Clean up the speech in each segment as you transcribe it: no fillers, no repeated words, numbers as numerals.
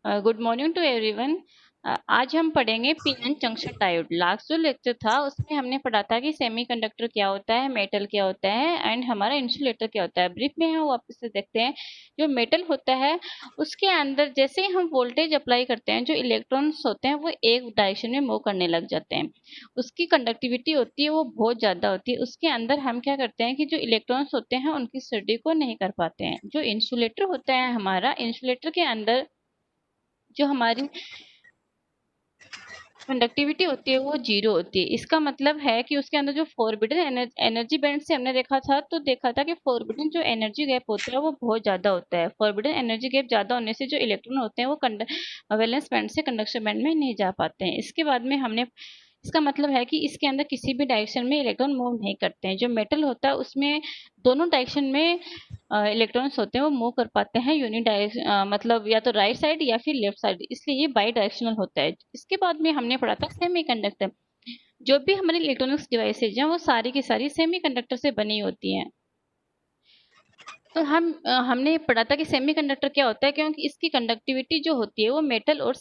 Good morning to everyone. आज हम पढ़ेंगे पीएन जंक्शन डायोड। लास्ट जो लेक्चर था उसमें हमने पढ़ा था कि सेमीकंडक्टर क्या होता है, मेटल क्या होता है एंड हमारा इंसुलेटर क्या होता है। ब्रीफ में हम वापस से देखते हैं। जो मेटल होता है उसके अंदर जैसे ही हम वोल्टेज अप्लाई करते हैं, जो इलेक्ट्रॉन्स होते हैं वो एक डायरेक्शन में मूव करने लग जाते हैं। उसकी कंडक्टिविटी होती है वो बहुत ज्यादा होती है। उसके अंदर हम क्या करते हैं कि जो इलेक्ट्रॉन्स होते हैं उनकी स्टडी को नहीं कर पाते हैं। जो इंसुलेटर होता है हमारा, इंसुलेटर के अंदर जो हमारी कंडक्टिविटी होती है वो जीरो होती है। इसका मतलब है कि उसके अंदर जो फॉरबिडन एनर्जी बैंड से हमने देखा था कि फॉरबिडन जो एनर्जी गैप होता है वो बहुत ज्यादा होता है। फॉरबिडन एनर्जी गैप ज्यादा होने से जो इलेक्ट्रॉन होते हैं वो वैलेंस बैंड से कंडक्शन बैंड में नहीं जा पाते हैं। इसके बाद में हमने इसका मतलब है कि इसके अंदर किसी भी डायरेक्शन में इलेक्ट्रॉन मूव नहीं करते हैं। जो मेटल होता है उसमें दोनों डायरेक्शन में इलेक्ट्रॉन्स होते हैं वो मूव कर पाते हैं मतलब या तो राइट साइड या फिर लेफ्ट साइड, इसलिए ये बाई डायरेक्शनल होता है। इसके बाद में हमने पढ़ा था सेमीकंडक्टर। जो भी हमारी इलेक्ट्रॉनिक्स डिवाइसेज हैं वो सारी की सारी सेमीकंडक्टर से बनी होती हैं। तो हमने पढ़ा था कि सेमीकंडक्टर क्या होता है, क्योंकि इसकी कंडक्टिविटी जो होती है वो मेटल और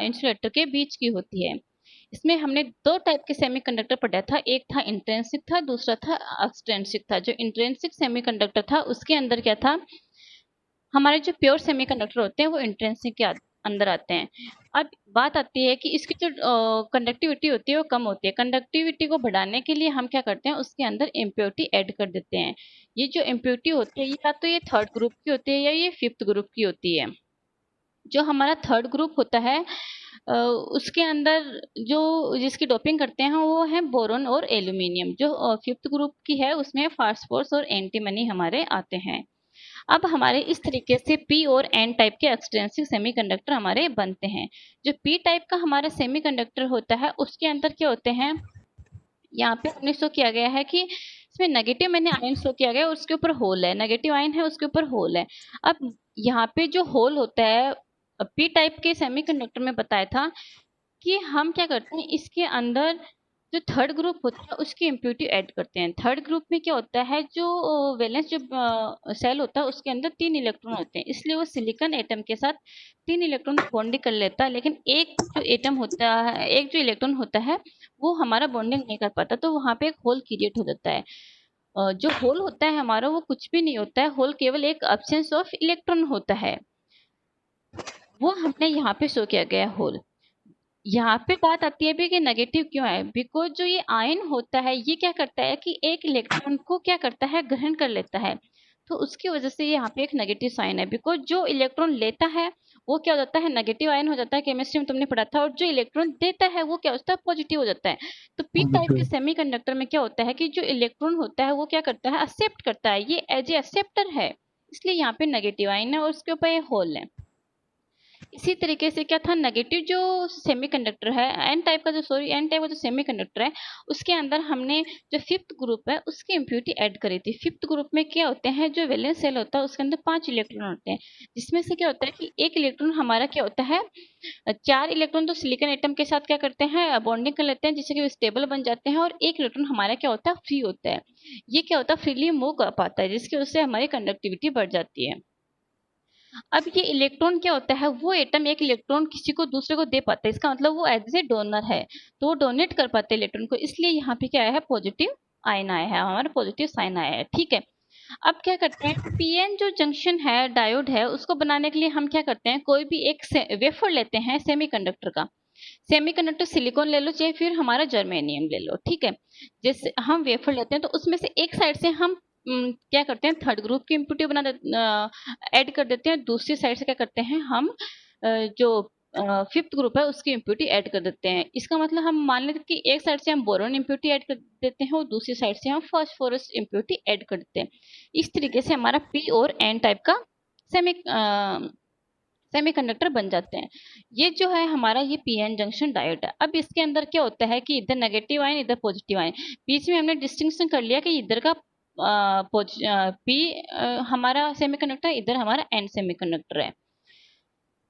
इंसुलेटर के बीच की होती है। इसमें हमने दो टाइप के सेमीकंडक्टर पढ़ा था, एक था इंट्रिंसिक था, दूसरा था एक्सट्रिंसिक था। जो इंट्रिंसिक सेमीकंडक्टर था उसके अंदर क्या था, हमारे जो प्योर सेमीकंडक्टर होते हैं वो इंट्रिंसिक के अंदर आते हैं। अब बात आती है कि इसकी जो कंडक्टिविटी होती है वो कम होती है। कंडक्टिविटी को बढ़ाने के लिए हम क्या करते हैं, उसके अंदर इम्प्योरिटी ऐड कर देते हैं। ये जो इम्प्योरिटी होती है या तो ये थर्ड ग्रुप की होती है या ये फिफ्थ ग्रुप की होती है। जो हमारा थर्ड ग्रुप होता है उसके अंदर जो जिसकी डोपिंग करते हैं वो है बोरोन और एल्यूमिनियम। जो फिफ्थ ग्रुप की है उसमें फास्फोरस और एंटीमनी हमारे आते हैं। अब हमारे इस तरीके से पी और एन टाइप के एक्सटेंसिव सेमीकंडक्टर हमारे बनते हैं। जो पी टाइप का हमारा सेमीकंडक्टर होता है उसके अंदर क्या होते हैं, यहाँ पे हमने शो किया गया है कि इसमें नेगेटिव मैंने आयन शो किया गया है, उसके ऊपर होल है, नेगेटिव आयन है उसके ऊपर होल है। अब यहाँ पे जो होल होता है पी टाइप के सेमीकंडक्टर में बताया था कि हम क्या करते हैं, इसके अंदर जो थर्ड ग्रुप होता है उसकी इम्प्यूरिटी ऐड करते हैं। थर्ड ग्रुप में क्या होता है, जो वैलेंस जो सेल होता है उसके अंदर 3 इलेक्ट्रॉन होते हैं, इसलिए वो सिलिकॉन एटम के साथ 3 इलेक्ट्रॉन बॉन्डिंग कर लेता है। लेकिन एक जो इलेक्ट्रॉन होता है वो हमारा बॉन्डिंग नहीं कर पाता, तो वहां पे एक होल क्रिएट हो जाता है। जो होल होता है हमारा वो कुछ भी नहीं होता है, होल केवल एक अब्सेंस ऑफ इलेक्ट्रॉन होता है। वो हमने यहाँ पे शो किया गया है होल। यहाँ पे बात आती है भी कि नेगेटिव क्यों है, बिकॉज जो ये आयन होता है ये क्या करता है कि एक इलेक्ट्रॉन को क्या करता है, ग्रहण कर लेता है। तो उसकी वजह से यहाँ पे एक नेगेटिव साइन है। बिकॉज जो इलेक्ट्रॉन लेता है वो क्या हो जाता है, नेगेटिव आयन हो जाता है, केमिस्ट्री में तुमने पढ़ा था। और जो इलेक्ट्रॉन देता है वो क्या होता है, पॉजिटिव हो जाता है। तो पी टाइप के सेमीकंडक्टर में क्या होता है कि जो इलेक्ट्रॉन होता है वो क्या करता है, एक्सेप्ट करता है, ये एज ए एक्सेप्टर है, इसलिए यहाँ पे नेगेटिव आयन है और उसके ऊपर ये होल है। इसी तरीके से क्या था, नेगेटिव जो सेमीकंडक्टर है एन टाइप का जो सेमीकंडक्टर है उसके अंदर हमने जो फिफ्थ ग्रुप है उसकी इम्प्यूरिटी ऐड करी थी। फिफ्थ ग्रुप में क्या होते हैं, जो वैलेंस सेल होता है उसके अंदर 5 इलेक्ट्रॉन होते हैं, जिसमें से क्या होता है कि एक इलेक्ट्रॉन हमारा क्या होता है, 4 इलेक्ट्रॉन तो सिलिकॉन एटम के साथ क्या करते हैं, बॉन्डिंग कर लेते हैं जिससे कि स्टेबल बन जाते हैं, और एक इलेक्ट्रॉन हमारा क्या होता है, फ्री होता है। ये क्या होता है, फ्रीली मूव कर पाता है, जिसकी वजह से हमारी कंडक्टिविटी बढ़ जाती है। अब ये इलेक्ट्रॉन क्या होता है, वो एटम एक इलेक्ट्रॉन किसी को दूसरे को दे पाता है, इसका मतलब वो एज ए डोनर है, तो वो डोनेट कर पाते हैं इलेक्ट्रॉन को, इसलिए यहाँ पे क्या आया है, पॉजिटिव आयन आया है, हमारा पॉजिटिव साइन आया है। ठीक है। अब क्या करते हैं, पीएन जो जंक्शन है, डायोड है, उसको बनाने के लिए हम क्या करते हैं, कोई भी एक वेफर लेते हैं सेमीकंडक्टर का। सेमीकंडक्टर सिलिकॉन ले लो चाहे फिर हमारा जर्मेनियम ले लो। ठीक है। जैसे हम वेफर लेते हैं तो उसमें से एक साइड से हम क्या करते हैं, थर्ड ग्रुप की इम्प्यूरिटी ऐड कर देते हैं, दूसरी साइड से क्या करते हैं हम जो फिफ्थ ग्रुप है उसकी इम्प्यूरिटी ऐड कर देते हैं। इसका मतलब हम मान लेते हैं कि एक साइड से हम बोरोन इम्प्यूरिटी ऐड कर देते हैं और दूसरी साइड से हम फास्फोरस इम्प्यूरिटी ऐड कर देते हैं। इस तरीके से हमारा पी और एन टाइप का सेमी सेमीकंडक्टर बन जाते हैं। ये जो है हमारा ये पीएन जंक्शन डायोड है। अब इसके अंदर क्या होता है कि इधर नेगेटिव आयन इधर पॉजिटिव आयन, बीच में हमने डिस्टिंक्शन कर लिया कि इधर का पी हमारा सेमीकंडक्टर, इधर हमारा एन सेमीकंडक्टर है।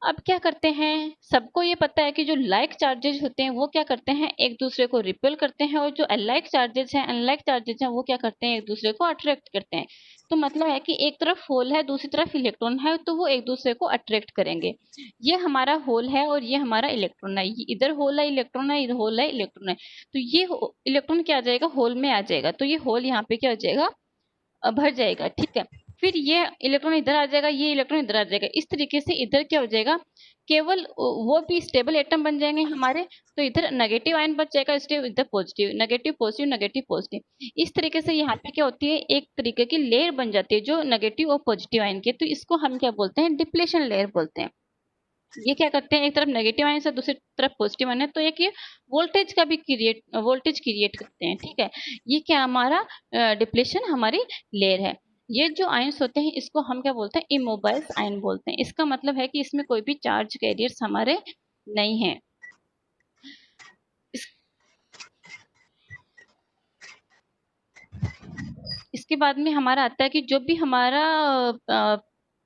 अब क्या करते हैं, सबको ये पता है कि जो लाइक चार्जेस होते हैं वो क्या करते हैं, एक दूसरे को रिपेल करते हैं, और जो अनलाइक चार्जेस हैं वो क्या करते हैं, एक दूसरे को अट्रैक्ट करते हैं। तो मतलब है कि एक तरफ होल है, दूसरी तरफ इलेक्ट्रॉन है, तो वो एक दूसरे को अट्रैक्ट करेंगे। ये हमारा होल है और ये हमारा इलेक्ट्रॉन है, इधर होल है, इलेक्ट्रॉन है, इधर होल है, इलेक्ट्रॉन है। तो ये इलेक्ट्रॉन क्या आ जाएगा, होल में आ जाएगा, तो ये होल यहाँ पे क्या हो जाएगा, भर जाएगा, ठीक है। फिर ये इलेक्ट्रॉन इधर आ जाएगा, ये इलेक्ट्रॉन इधर आ जाएगा, इस तरीके से इधर क्या हो जाएगा, केवल वो भी स्टेबल एटम बन जाएंगे हमारे। तो इधर नेगेटिव आयन बच जाएगा, इधर positive, negative positive, negative positive. इस तरीके से यहाँ पे क्या होती है, एक तरीके की लेयर बन जाती है जो नेगेटिव और पॉजिटिव आयन की। तो इसको हम क्या बोलते हैं, डिप्लेशन लेयर बोलते हैं। ये क्या करते हैं, एक तरफ नेगेटिव आयन से दूसरी तरफ पॉजिटिव आयन है, तो एक ये वोल्टेज क्रिएट करते हैं, ठीक है। ये क्या हमारा डिप्लेशन हमारी लेयर है। ये जो आयंस होते हैं इसको हम क्या बोलते हैं, इमोबाइल्स आयन बोलते हैं। इसका मतलब है कि इसमें कोई भी चार्ज कैरियर्स हमारे नहीं है। इसके बाद में हमारा आता है कि जो भी हमारा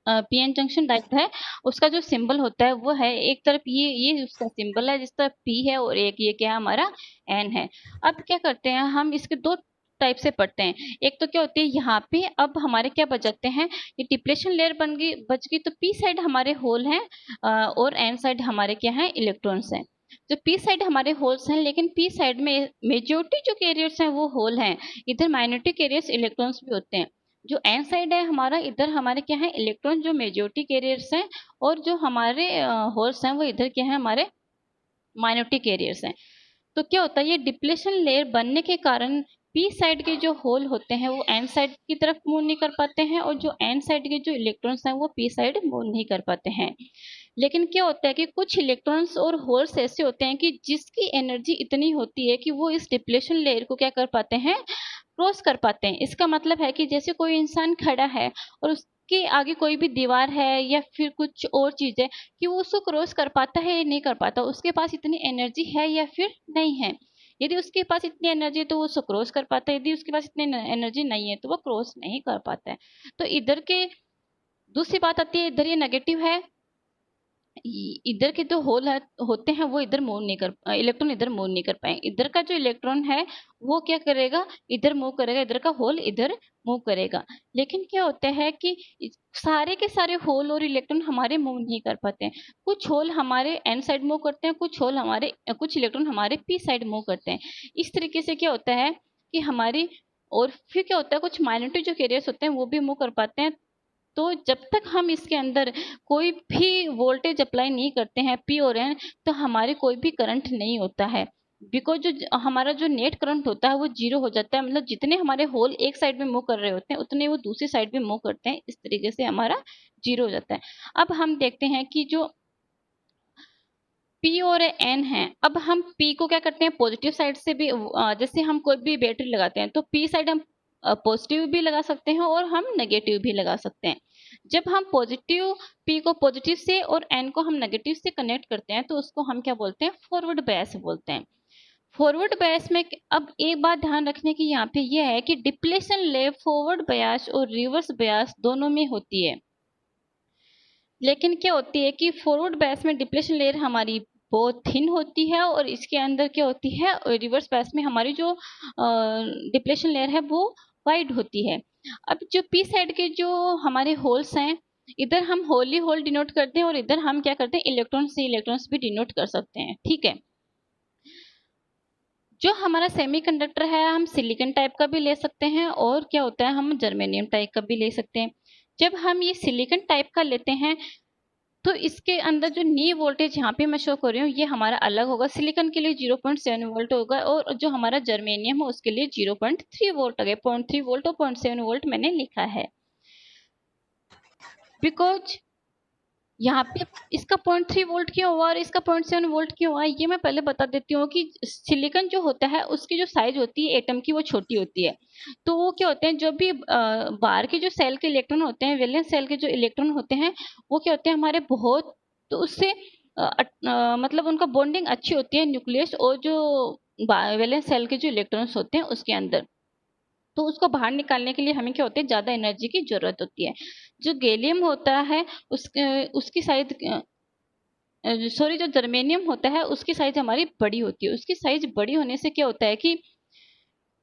पीएन जंक्शन डायोड है, उसका जो सिंबल होता है वो है, एक तरफ ये उसका सिंबल है जिस तरफ पी है, और एक ये क्या है, हमारा एन है। अब क्या करते हैं हम, इसके दो टाइप से पढ़ते हैं। एक तो क्या होती है यहाँ पे, अब हमारे क्या बच जाते हैं, ये डिप्लेशन लेयर बच गई, तो पी साइड हमारे होल हैं और एन साइड हमारे क्या है, इलेक्ट्रॉन्स हैं। जो पी साइड हमारे होल्स हैं, लेकिन पी साइड में मेजोरिटी जो कैरियर्स हैं वो होल हैं, इधर माइनॉरिटी कैरियर्स इलेक्ट्रॉन्स भी होते हैं। जो एन साइड है हमारा, इधर हमारे क्या है, इलेक्ट्रॉन जो मेजोरिटी कैरियर्स हैं, और जो हमारे होल्स हैं वो इधर क्या है, हमारे माइनॉरिटी कैरियर्स हैं। तो क्या होता है, ये डिप्लेशन लेयर बनने के कारण पी साइड के जो होल होते हैं वो एन साइड की तरफ मूव नहीं कर पाते हैं, और जो एन साइड के जो इलेक्ट्रॉन्स हैं वो पी साइड मूव नहीं कर पाते हैं। लेकिन क्या होता है कि कुछ इलेक्ट्रॉन्स और होल्स ऐसे होते हैं कि जिसकी एनर्जी इतनी होती है कि वो इस डिप्लेशन लेयर को क्या कर पाते हैं, क्रॉस कर पाते हैं। इसका मतलब है कि जैसे कोई इंसान खड़ा है और उसके आगे कोई भी दीवार है या फिर कुछ और चीज है, कि वो उसको क्रॉस कर पाता है या नहीं कर पाता, उसके पास इतनी एनर्जी है या फिर नहीं है। यदि उसके पास इतनी एनर्जी है तो वो उसको क्रॉस कर पाता है, यदि उसके पास इतनी एनर्जी नहीं है तो वो क्रॉस नहीं कर पाता है। तो इधर के दूसरी बात आती है, इधर ये नेगेटिव है, इधर के जो होल होते हैं वो इधर मूव नहीं कर, इलेक्ट्रॉन इधर मूव नहीं कर पाए। इधर का जो इलेक्ट्रॉन है वो क्या करेगा, इधर मूव करेगा, इधर का होल इधर मूव करेगा। लेकिन क्या होता है कि सारे के सारे होल और इलेक्ट्रॉन हमारे मूव नहीं कर पाते हैं। कुछ होल हमारे एन साइड मूव करते हैं, कुछ इलेक्ट्रॉन हमारे पी साइड मूव करते हैं। इस तरीके से क्या होता है कि हमारी, और फिर क्या होता है, कुछ माइनॉरिटी जो कैरियर्स होते हैं वो भी मूव कर पाते हैं। तो जब तक हम इसके अंदर कोई भी वोल्टेज अप्लाई नहीं करते हैं पी और एन, तो हमारे कोई भी करंट नहीं होता है। बिकॉज हमारा जो नेट करंट होता है वो जीरो हो जाता है, मतलब जितने हमारे होल एक साइड में मूव कर रहे होते हैं उतने वो दूसरी साइड में मूव करते हैं, इस तरीके से हमारा जीरो हो जाता है। अब हम देखते हैं कि जो पी और एन है, अब हम पी को क्या करते हैं, पॉजिटिव साइड से भी, जैसे हम कोई भी बैटरी लगाते हैं तो पी साइड हम पॉजिटिव भी लगा सकते हैं और हम नेगेटिव भी लगा सकते हैं। जब हम पॉजिटिव पी को पॉजिटिव से और एन को हम नेगेटिव से कनेक्ट करते हैं तो उसको हम क्या बोलते हैं, फॉरवर्ड बायस बोलते हैं। फॉरवर्ड बायस में अब एक बात ध्यान रखने की यहाँ पे यह है कि डिप्लेशन लेयर फॉरवर्ड बायस और रिवर्स बायस दोनों में होती है। लेकिन क्या होती है कि फॉरवर्ड बायस में डिप्लेशन लेयर हमारी बहुत थिन होती है, और इसके अंदर क्या होती है, रिवर्स बायस में हमारी जो डिप्लेशन लेयर है वो वाइड होती है। अब जो पी साइड के जो हमारे होल्स हैं, इधर हम होल ही होल डिनोट करते हैं और इधर हम क्या करते हैं, इलेक्ट्रॉन से इलेक्ट्रॉन्स भी डिनोट कर सकते हैं, ठीक है। जो हमारा सेमीकंडक्टर है हम सिलिकॉन टाइप का भी ले सकते हैं, और क्या होता है, हम जर्मेनियम टाइप का भी ले सकते हैं। जब हम ये सिलिकॉन टाइप का लेते हैं तो इसके अंदर जो नी वोल्टेज यहाँ पे मैं शो कर रही हूँ ये हमारा अलग होगा। सिलिकॉन के लिए 0.7 वोल्ट होगा, और जो हमारा जर्मेनियम है उसके लिए 0.3 वोल्ट होगा। 0.3 वोल्ट और 0.7 वोल्ट मैंने लिखा है, बिकॉज यहाँ पे इसका 0.3 वोल्ट क्यों हुआ और इसका 0.7 वोल्ट क्यों हुआ, ये मैं पहले बता देती हूँ कि सिलिकॉन जो होता है उसकी जो साइज होती है एटम की वो छोटी होती है। तो वो क्या होते हैं, जो भी बाहर के जो सेल के इलेक्ट्रॉन होते हैं, वैलेंस सेल के जो इलेक्ट्रॉन होते हैं वो क्या होते हैं हमारे बहुत, तो उससे मतलब उनका बॉन्डिंग अच्छी होती है न्यूक्लियस और जो वैलेंस सेल के जो इलेक्ट्रॉन्स होते हैं उसके अंदर। तो उसको बाहर निकालने के लिए हमें क्या होती है, ज्यादा एनर्जी की जरूरत होती है। जो गैलियम होता है उसकी साइज, सॉरी, जो जर्मेनियम होता है उसकी साइज हमारी बड़ी होती है। उसकी साइज बड़ी होने से क्या होता है कि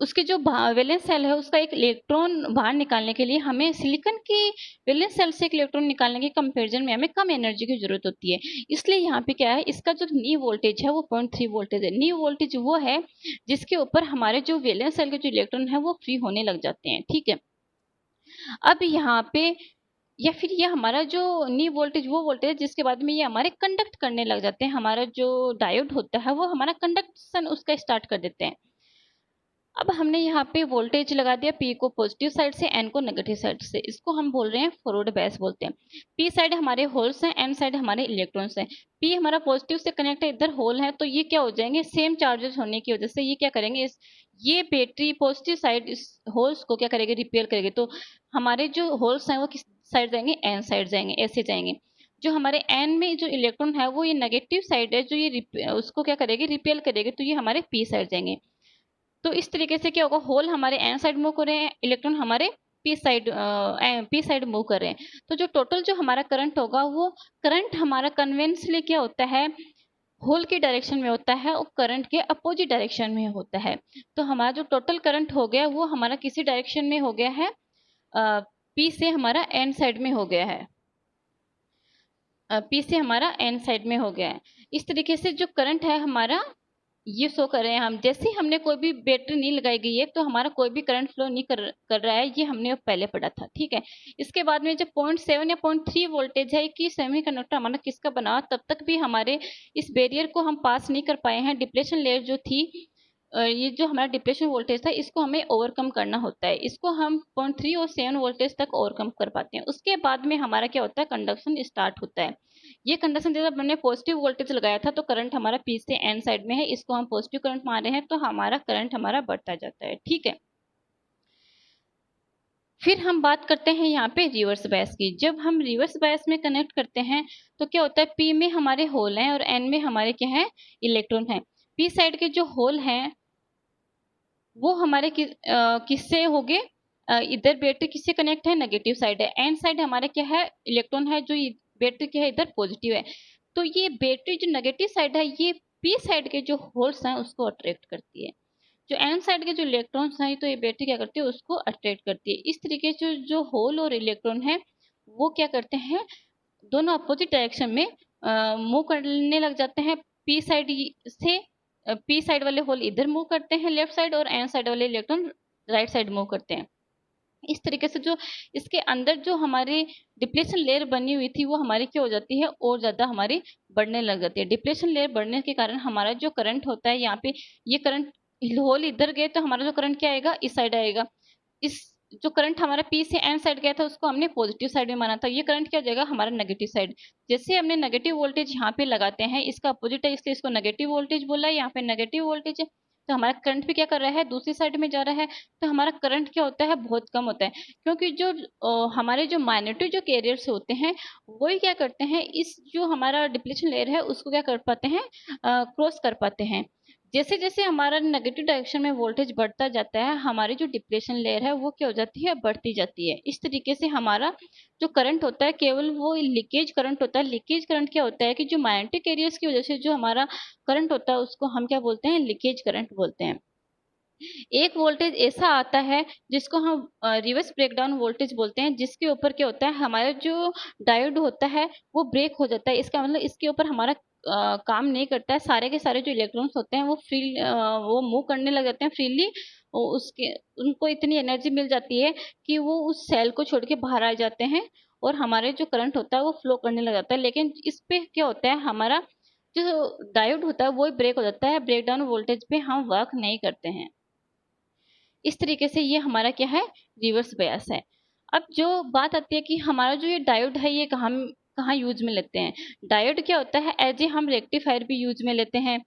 उसके जो वैलेंस सेल है उसका एक इलेक्ट्रॉन बाहर निकालने के लिए हमें सिलिकॉन की वैलेंस सेल से एक इलेक्ट्रॉन निकालने के कंपैरिजन में हमें कम एनर्जी की जरूरत होती है। इसलिए यहाँ पे क्या है, इसका जो नी वोल्टेज है वो 0.3 वोल्टेज है। नी वोल्टेज वो है जिसके ऊपर हमारे जो वैलेंस सेल के जो इलेक्ट्रॉन है वो फ्री होने लग जाते हैं। ठीक है, अब यहाँ पे या फिर ये हमारा जो नी वोल्टेज वो वोल्टेज है जिसके बाद में ये हमारे कंडक्ट करने लग जाते हैं। हमारा जो डायोड होता है वो हमारा कंडक्शन उसका स्टार्ट कर देते हैं। अब हमने यहाँ पे वोल्टेज लगा दिया P को पॉजिटिव साइड से, N को नेगेटिव साइड से। इसको हम बोल रहे हैं फॉरवर्ड बायस बोलते हैं। P साइड हमारे होल्स हैं, N साइड हमारे इलेक्ट्रॉन्स हैं। P हमारा पॉजिटिव से कनेक्ट है, इधर होल है, तो ये क्या हो जाएंगे, सेम चार्जेस होने की वजह से ये क्या करेंगे, ये बैटरी पॉजिटिव साइड इस होल्स को क्या करेगी, रिपेल करेगी। तो हमारे जो होल्स हैं वो किस साइड जाएंगे, N साइड जाएंगे, ऐसे जाएंगे। जो हमारे N में जो इलेक्ट्रॉन है वो ये नेगेटिव साइड है, जो ये उसको क्या करेगी, रिपेल करेगी, तो ये हमारे P साइड जाएंगे। तो इस तरीके से क्या होगा, होल हमारे एन साइड मूव कर रहे हैं, इलेक्ट्रॉन हमारे पी साइड मूव कर रहे हैं। तो जो टोटल जो हमारा करंट होगा वो करंट हमारा कन्वेंशनली क्या होता है, होल की डायरेक्शन में होता है और करंट के अपोजिट डायरेक्शन में होता है। तो हमारा जो टोटल करंट हो गया वो हमारा किसी डायरेक्शन में हो गया है, पी से हमारा एन साइड में हो गया है, पी से हमारा एन साइड में हो गया है। इस तरीके से जो करंट है हमारा ये शो कर रहे हैं हम। जैसे ही हमने कोई भी बैटरी नहीं लगाई गई है तो हमारा कोई भी करंट फ्लो नहीं कर रहा है, ये हमने पहले पढ़ा था। ठीक है, इसके बाद में जब 0.7 या 0.3 वोल्टेज है कि सेमीकंडक्टर हमारा किसका बना, तब तक भी हमारे इस बैरियर को हम पास नहीं कर पाए हैं। डिप्लेशन लेयर जो थी, ये जो हमारा डिप्लेशन वोल्टेज था, इसको हमें ओवरकम करना होता है। इसको हम 0.3 और 7 वोल्टेज तक ओवरकम कर पाते हैं। उसके बाद में हमारा क्या होता है, कंडक्शन स्टार्ट होता है। ये कंडक्शन जब हमने पॉजिटिव वोल्टेज लगाया था तो करंट हमारा पी से एन साइड में है, इसको हम पॉजिटिव करंट मान रहे हैं, तो हमारा करंट हमारा बढ़ता जाता है। ठीक है, फिर हम बात करते हैं यहाँ पे रिवर्स बायस की। जब हम रिवर्स बायस में कनेक्ट करते हैं तो क्या होता है, पी में हमारे होल हैं और एन में हमारे क्या है, इलेक्ट्रॉन है। पी साइड के जो होल हैं वो हमारे किससे हो गए, इधर बैटरी किससे कनेक्ट है, नेगेटिव साइड है। एन साइड हमारे क्या है, इलेक्ट्रॉन है, जो बैटरी क्या है इधर पॉजिटिव है। तो ये बैटरी जो नेगेटिव साइड है ये पी साइड के जो होल्स हैं उसको अट्रैक्ट करती है। जो एन साइड के जो इलेक्ट्रॉन्स हैं तो ये बैटरी क्या करती है, उसको अट्रैक्ट करती है। इस तरीके से जो होल और इलेक्ट्रॉन है वो क्या करते हैं, दोनों अपोजिट डायरेक्शन में मूव करने लग जाते हैं। पी साइड से पी साइड वाले होल इधर मूव करते हैं लेफ्ट साइड, और एन साइड वाले इलेक्ट्रॉन राइट साइड मूव करते हैं। इस तरीके से जो इसके अंदर जो हमारी डिप्लेशन लेयर बनी हुई थी वो हमारी क्या हो जाती है, और ज्यादा हमारी बढ़ने लग जाती है। डिप्लेशन लेयर बढ़ने के कारण हमारा जो करंट होता है, यहाँ पे ये करंट होल इधर गए तो हमारा जो करंट क्या आएगा, इस साइड आएगा। इस जो करंट हमारा पी से एन साइड गया था उसको हमने पॉजिटिव साइड में माना था, ये करंट क्या हो जाएगा, हमारा नेगेटिव साइड। जैसे हमने नेगेटिव वोल्टेज यहाँ पे लगाते हैं, इसका अपोजिट है इसलिए इसको नेगेटिव वोल्टेज बोला है, यहाँ पे नेगेटिव वोल्टेज है, तो हमारा करंट भी क्या कर रहा है, दूसरी साइड में जा रहा है। तो हमारा करंट क्या होता है, बहुत कम होता है, क्योंकि जो हमारे जो माइनॉरिटी जो कैरियर्स होते हैं वही क्या करते हैं, इस जो हमारा डिप्लेशन लेयर है उसको क्या कर पाते हैं, क्रॉस कर पाते हैं। जैसे जैसे हमारा नेगेटिव डायरेक्शन में वोल्टेज बढ़ता जाता है, हमारी जो डिप्लेशन लेयर है वो क्या हो जाती है, बढ़ती जाती है। इस तरीके से हमारा जो करंट होता है केवल वो लीकेज करंट होता है। लीकेज करंट क्या होता है कि जो मैग्नेटिक एरियाज की वजह से जो हमारा करंट होता है उसको हम क्या बोलते हैं, लीकेज करंट बोलते हैं। एक वोल्टेज ऐसा आता है जिसको हम रिवर्स ब्रेकडाउन वोल्टेज बोलते हैं, जिसके ऊपर क्या होता है, हमारा जो डायोड होता है वो ब्रेक हो जाता है। इसका मतलब इसके ऊपर हमारा काम नहीं करता है। सारे के सारे जो इलेक्ट्रॉन्स होते हैं वो फ्री वो मूव करने लग जाते हैं फ्रीली। उसके उनको इतनी एनर्जी मिल जाती है कि वो उस सेल को छोड़ के बाहर आ जाते हैं और हमारे जो करंट होता है वो फ्लो करने लग जाता है। लेकिन इस पे क्या होता है, हमारा जो डायोड होता है वो ब्रेक हो जाता है, ब्रेकडाउन वोल्टेज पे हम वर्क नहीं करते हैं। इस तरीके से ये हमारा क्या है, रिवर्स बायस है। अब जो बात आती है कि हमारा जो ये डायोड है ये कहाँ कहाँ यूज में लेते हैं। डायोड क्या होता है, एज ए हम रेक्टिफायर भी यूज में लेते हैं।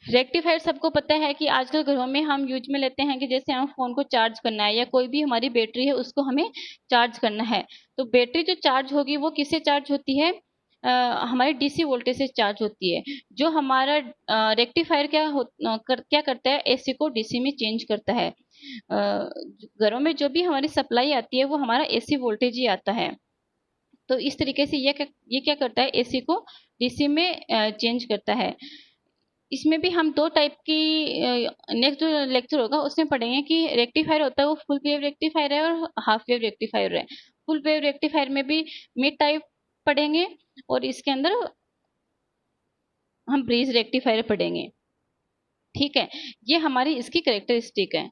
रेक्टिफायर सबको पता है कि आजकल घरों में हम यूज में लेते हैं कि जैसे हम फोन को चार्ज करना है या कोई भी हमारी बैटरी है उसको हमें चार्ज करना है, तो बैटरी जो चार्ज होगी वो किससे चार्ज होती है, हमारी डीसी वोल्टेज से चार्ज होती है। जो हमारा रेक्टिफायर क्या करता है, एसी को डीसी में चेंज करता है। घरों में जो भी हमारी सप्लाई आती है वो हमारा एसी वोल्टेज ही आता है। तो इस तरीके से ये क्या करता है, एसी को डीसी में चेंज करता है। इसमें भी हम दो टाइप की, नेक्स्ट जो लेक्चर होगा उसमें पढ़ेंगे कि रेक्टिफायर होता है वो फुल वेव रेक्टिफायर है और हाफ वेव रेक्टिफायर है। फुल वेव रेक्टिफायर में भी मिड टाइप पढ़ेंगे, और इसके अंदर हम ब्रिज रेक्टिफायर पढ़ेंगे। ठीक है, ये हमारी इसकी करेक्टरिस्टिक है।